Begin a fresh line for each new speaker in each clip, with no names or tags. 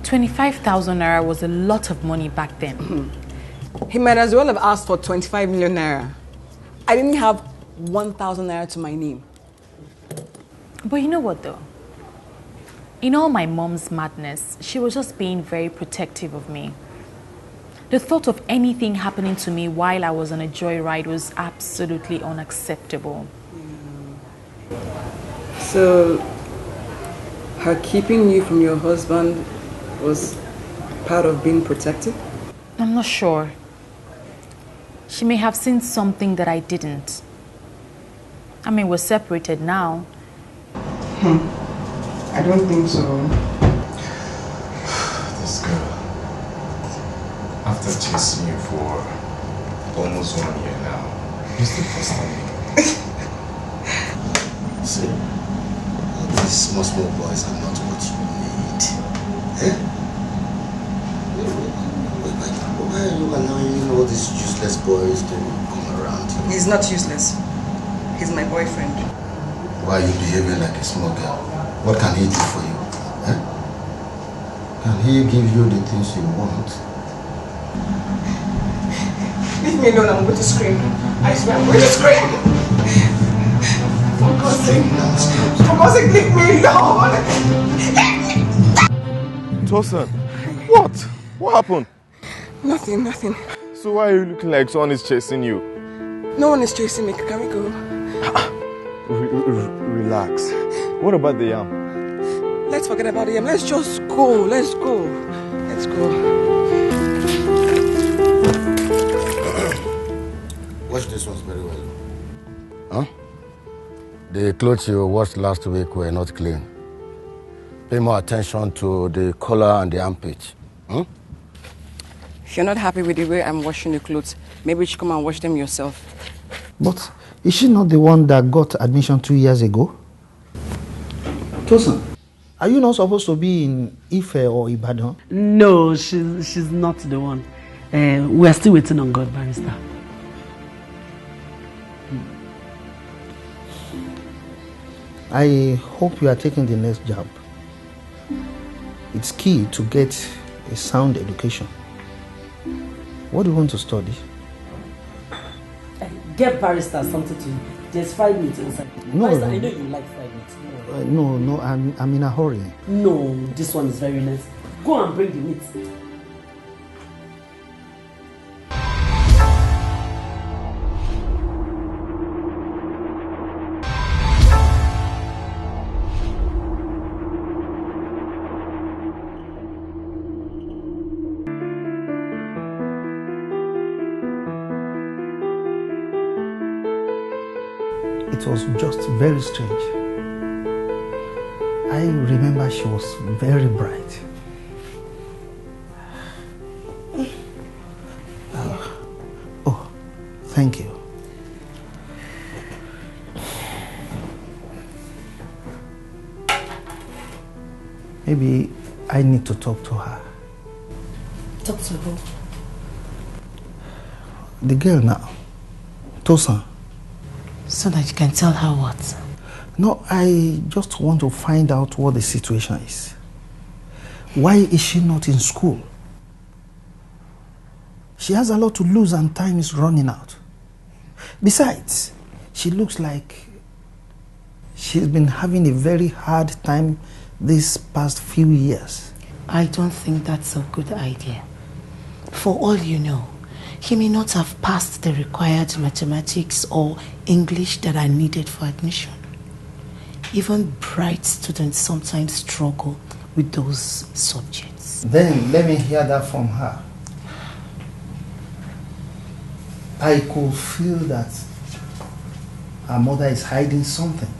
25,000 naira was a lot of money back then.
He might as well have asked for 25 million naira. I didn't have 1,000 naira to my name.
But you know what though? In all my mom's madness, she was just being very protective of me. The thought of anything happening to me while I was on a joyride was absolutely unacceptable.
So, her keeping you from your husband was part of being protective?
I'm not sure. She may have seen something that I didn't. I mean, we're separated now.
I don't think so.
This girl, after chasing you for almost 1 year now, you still trusting me.
See, these small boys are not what you need. Eh? Why are you allowing all these useless boys to come around you?
He's not useless. He's my boyfriend.
Why are you behaving like a small girl? What can he do for you? Eh? Can he give you the things you want?
Leave me alone, I'm going to scream. I swear I'm going to scream. For God's sake, leave me alone.
Tosin, what? What happened?
Nothing.
So why are you looking like someone is chasing you?
No one is chasing me. Can we go?
Relax. What about the yam?
Let's forget about him. Let's just go. Let's go.
Wash this ones very well. Huh? The clothes you washed last week were not clean. Pay more attention to the collar and the armpit. Hmm?
If you're not happy with the way I'm washing the clothes, maybe you should come and wash them yourself.
But is she not the one that got admission 2 years ago? Tosin, are you not supposed to be in Ife or Ibadan?
No, she's not the one. We are still waiting on God, Barrister.
I hope you are taking the next job. It's key to get a sound education. What do you want to study?
Get Barrister something to eat. There's fried meat inside.
No,
Barrister, I know you like fried meat.
No, I'm in a hurry.
No, this one is very nice. Go and bring the meat.
It was just very strange. I remember she was very bright. Oh, thank you. Maybe I need to talk to her.
Talk to who?
The girl now, Tosin.
So that you can tell her what?
No, I just want to find out what the situation is. Why is she not in school? She has a lot to lose and time is running out. Besides, she looks like she's been having a very hard time these past few years.
I don't think that's a good idea. For all you know, he may not have passed the required mathematics or English that are needed for admission. Even bright students sometimes struggle with those subjects.
Then let me hear that from her. I could feel that her mother is hiding something.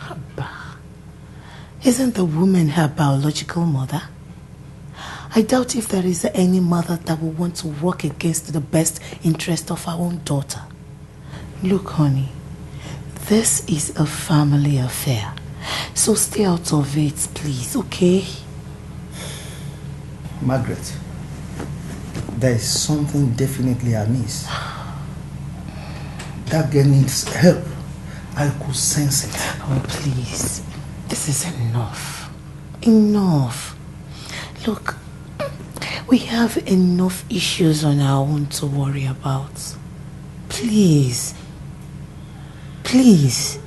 Abba, isn't the woman her biological mother? I doubt if there is any mother that will want to work against the best interest of her own daughter. Look, honey, this is a family affair, so stay out of it, please, okay?
Margaret, there is something definitely amiss. That girl needs help. I could sense it.
Oh, please, this is enough. Enough. Look, we have enough issues on our own to worry about. Please. Please.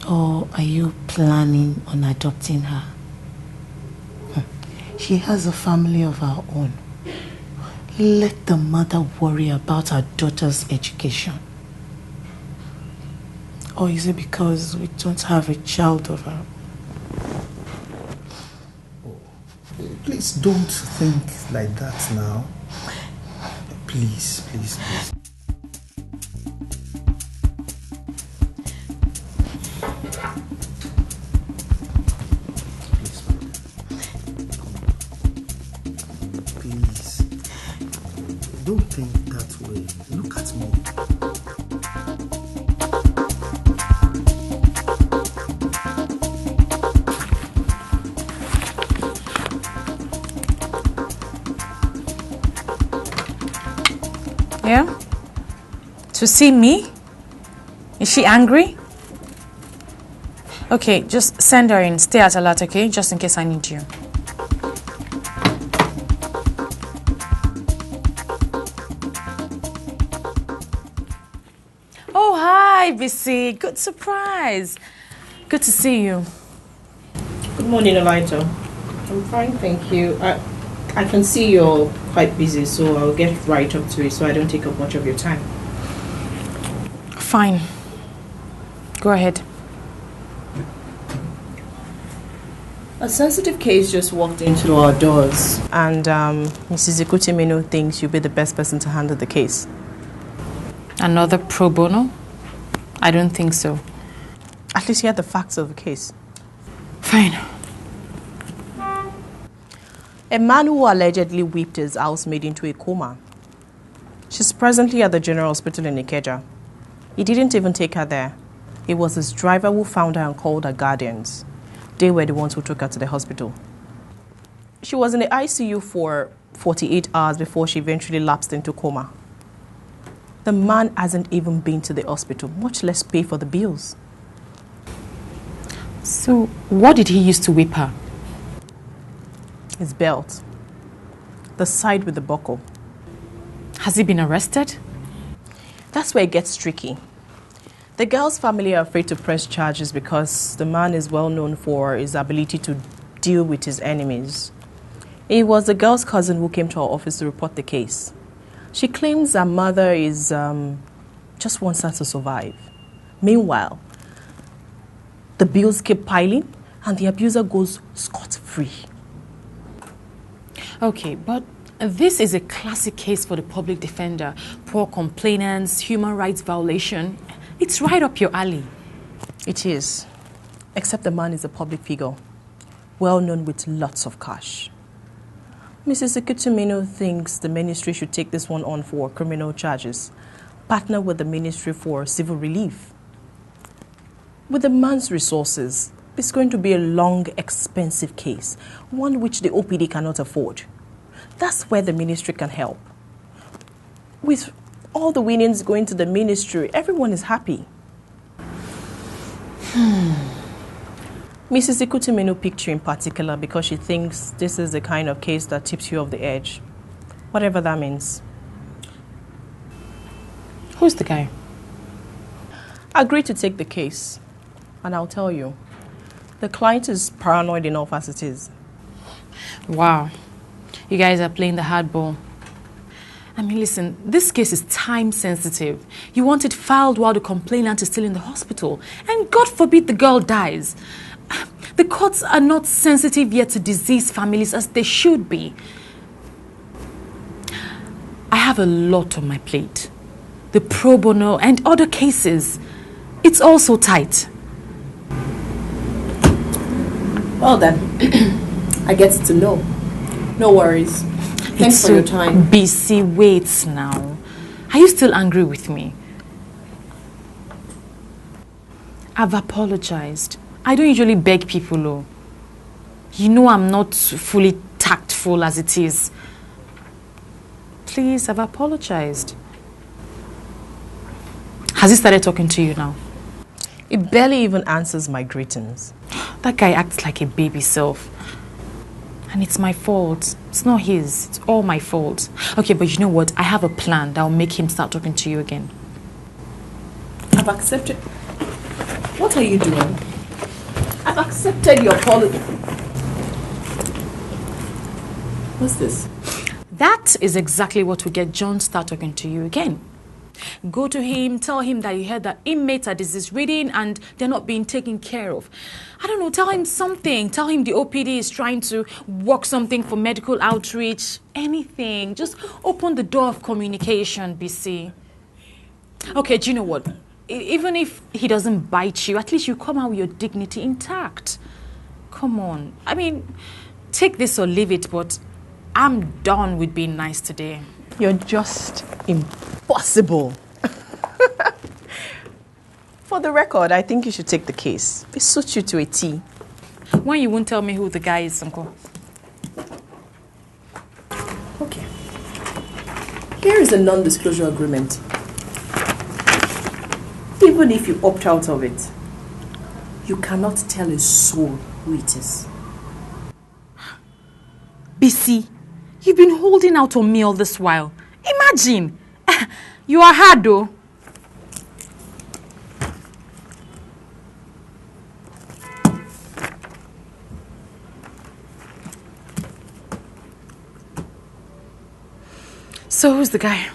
Or are you planning on adopting her? She has a family of her own. Let the mother worry about her daughter's education. Or is it because we don't have a child of her?
Please don't think like that now. Please, please, please. Please. Don't think that way. Look at me.
Yeah? To see me? Is she angry? Okay, just send her in. Stay at alert, okay? Just in case I need you. Oh, hi, Bissy. Good surprise. Good to see you.
Good morning, Elita. I'm fine, thank you. I can see you're quite busy, so I'll get right up to it so I don't take up much of your time.
Fine. Go ahead.
A sensitive case just walked into our doors, and Mrs. Ikutimino thinks you'll be the best person to handle the case.
Another pro bono? I don't think so.
At least hear the facts of the case.
Fine.
A man who allegedly whipped his housemaid into a coma. She's presently at the General Hospital in Ikeja. He didn't even take her there. It was his driver who found her and called her guardians. They were the ones who took her to the hospital. She was in the ICU for 48 hours before she eventually lapsed into coma. The man hasn't even been to the hospital, much less pay for the bills.
So, what did he use to whip her?
His belt. The side with the buckle.
Has he been arrested?
That's where it gets tricky. The girl's family are afraid to press charges because the man is well known for his ability to deal with his enemies. It was the girl's cousin who came to our office to report the case. She claims her mother is just wants her to survive. Meanwhile, the bills keep piling and the abuser goes scot-free.
Okay, but this is a classic case for the public defender. Poor complainants, human rights violation. It's right up your alley.
It is. Except the man is a public figure, well known with lots of cash. Mrs. Ikutumino thinks the ministry should take this one on for criminal charges, partner with the ministry for civil relief. With the man's resources, it's going to be a long, expensive case, one which the OPD cannot afford. That's where the ministry can help. With all the winnings going to the ministry, everyone is happy. Mrs. Ikutumino picked you in particular because she thinks this is the kind of case that tips you off the edge. Whatever that means.
Who's the guy?
Agreed to take the case. And I'll tell you, the client is paranoid enough as it is.
Wow. You guys are playing the hardball. I mean, listen, this case is time sensitive. You want it filed while the complainant is still in the hospital. And God forbid the girl dies. The courts are not sensitive yet to deceased families as they should be. I have a lot on my plate. The pro bono and other cases. It's all so tight.
Well then, I get to know. No worries. Thanks for your time.
BC, wait now. Are you still angry with me? I've apologized. I don't usually beg people, though. You know I'm not fully tactful as it is. Please, I've apologized. Has he started talking to you now?
It barely even answers my greetings.
That guy acts like a baby self. And it's my fault. It's not his. It's all my fault. Okay, but you know what? I have a plan that will make him start talking to you again.
I've accepted. What are you doing? I've accepted your apology. What's this?
That is exactly what will get John to start talking to you again. Go to him, tell him that you heard that inmates are disease ridden and they're not being taken care of. I don't know, tell him something. Tell him the OPD is trying to work something for medical outreach. Anything. Just open the door of communication, BC. Okay, do you know what? Even if he doesn't bite you, at least you come out with your dignity intact. Come on. I mean, take this or leave it, but I'm done with being nice today.
You're just impossible. For the record, I think you should take the case. It suits you to a T.
When you won't tell me who the guy is, Uncle.
Okay. Here is a non-disclosure agreement. Even if you opt out of it, you cannot tell a soul who it is.
BC, you've been holding out on me all this while. Imagine. You are hard though. So who's the guy?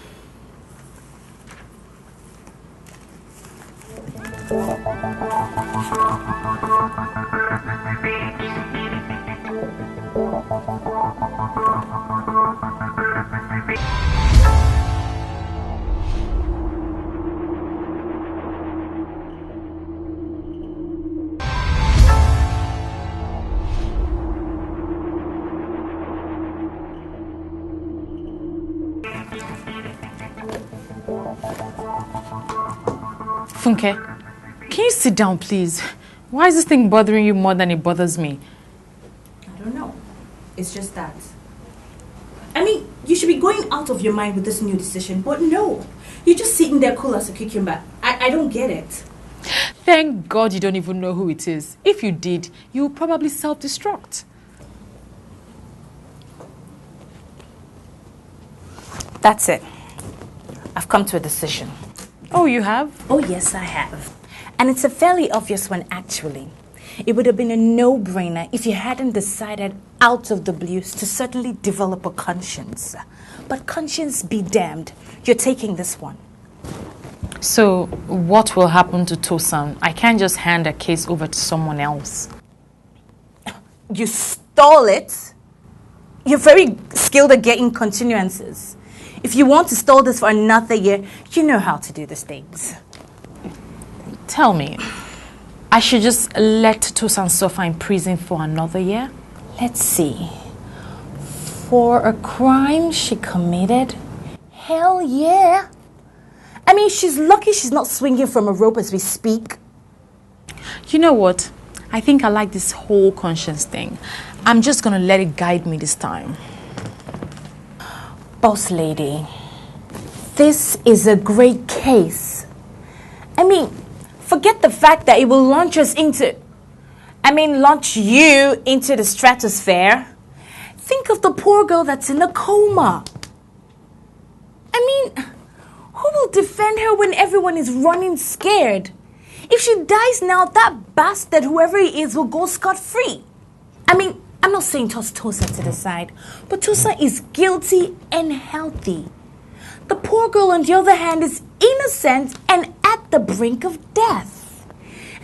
Funke, can you sit down, please? Why is this thing bothering you more than it bothers me?
I don't know. It's just that. I mean, you should be going out of your mind with this new decision, but no. You're just sitting there cool as a cucumber. I don't get it.
Thank God you don't even know who it is. If you did, you would probably self-destruct.
That's it. I've come to a decision.
Oh, you have?
Oh, yes, I have. And it's a fairly obvious one, actually. It would have been a no-brainer if you hadn't decided out of the blue to certainly develop a conscience. But conscience be damned, you're taking this one.
So, what will happen to Tosan? I can't just hand a case over to someone else.
You stole it? You're very skilled at getting continuances. If you want to stall this for another year, you know how to do these things.
Tell me, I should just let Tosan suffer in prison for another year?
Let's see. For a crime she committed? Hell yeah. I mean, she's lucky she's not swinging from a rope as we speak.
You know what? I think I like this whole conscience thing. I'm just gonna let it guide me this time.
Boss lady, this is a great case. I mean, forget the fact that it will launch you into the stratosphere. Think of the poor girl that's in a coma. I mean, who will defend her when everyone is running scared? If she dies now, that bastard, whoever he is, will go scot-free. I mean, I'm not saying toss Tosa to the side, but Tosa is guilty and healthy. The poor girl, on the other hand, is innocent and at the brink of death.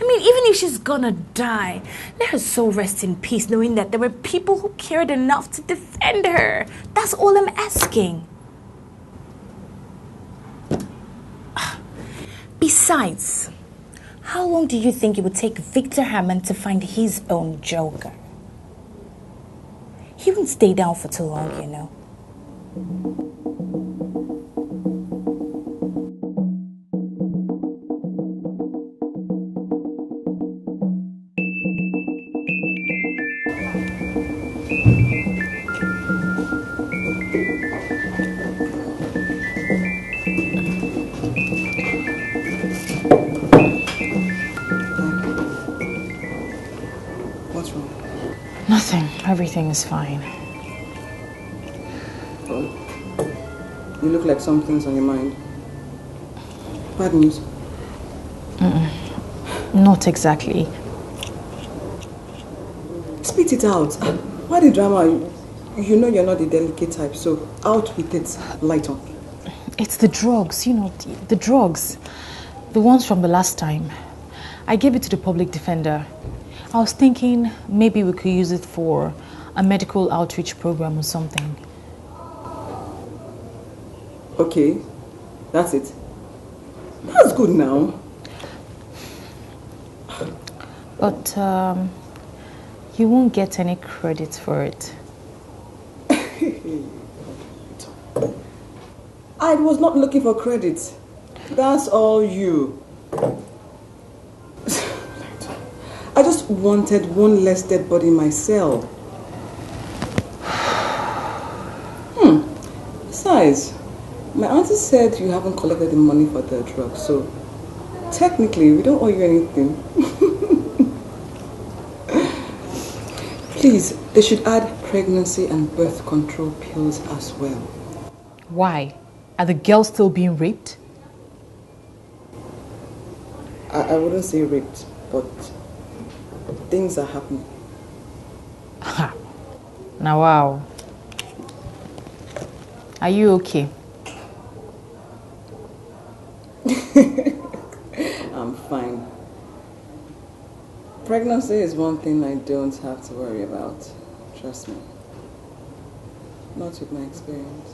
I mean, even if she's gonna die, let her soul rest in peace, knowing that there were people who cared enough to defend her. That's all I'm asking. Besides, how long do you think it would take Victor Hammond to find his own Joker? He won't stay down for too long, you know.
What's wrong?
Nothing. Everything is fine.
Oh, you look like something's on your mind. Bad news?
Not exactly.
Spit it out. Why the drama? You know you're not the delicate type, so out with it, light on.
It's the drugs, you know, the drugs. The ones from the last time. I gave it to the public defender. I was thinking maybe we could use it for a medical outreach program or something.
Okay, that's it. That's good now.
But you won't get any credit for it.
I was not looking for credit. That's all you. I just wanted one less dead body myself. Besides, my auntie said you haven't collected the money for the drug, so technically we don't owe you anything. Please, they should add pregnancy and birth control pills as well.
Why? Are the girls still being raped?
I wouldn't say raped, but things are happening.
Now, wow. Are you okay?
I'm fine. Pregnancy is one thing I don't have to worry about. Trust me. Not with my experience.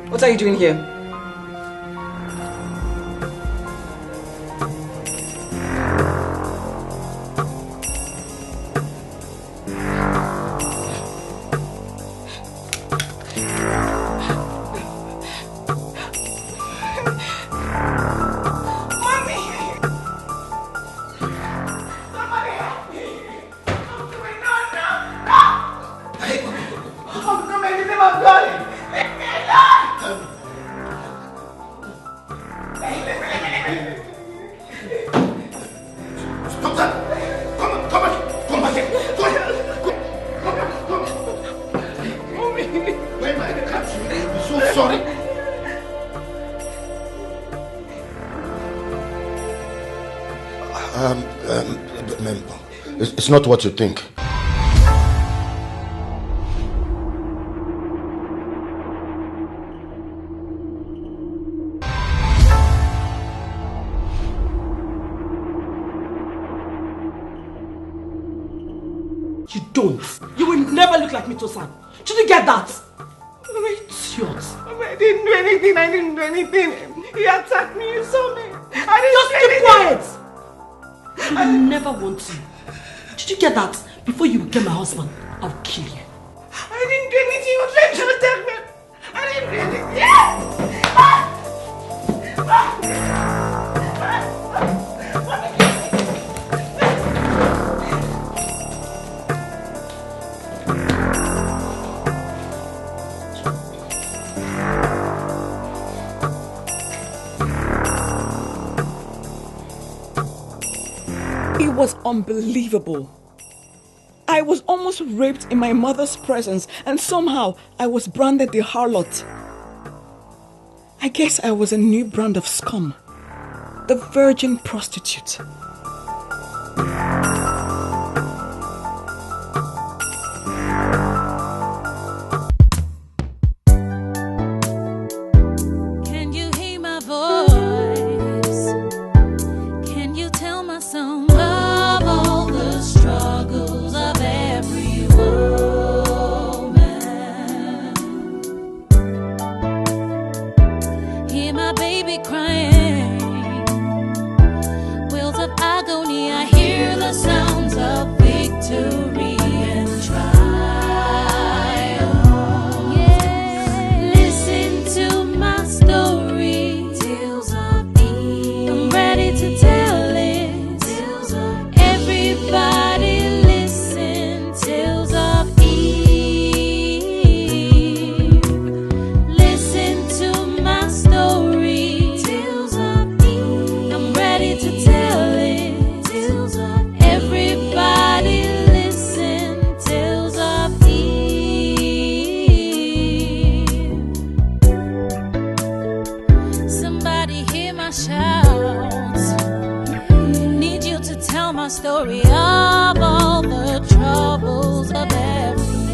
What are you doing here?
It's not what you think.
You don't. You will never look like me, Tosan. Did you get that? Idiot.
I didn't do anything. I didn't do anything. He attacked me. You saw me. I didn't
Just
do
keep
anything.
quiet. I will never want you. Did you get that? Before you became my husband, I'll kill you.
I didn't do anything. You were trying to attack me. I didn't do anything. Yeah!
It was unbelievable. I was almost raped in my mother's presence, and somehow I was branded the harlot. I guess I was a new brand of scum. The virgin prostitute.
Can you hear my voice? Can you tell my song of all the struggles of every woman? Hear my baby crying, wails of agony. I hear the sounds of victory and triumph. Yeah, listen to my story, tales of Eve. I'm ready to tell it. Tales of everybody lives. story of all the troubles of every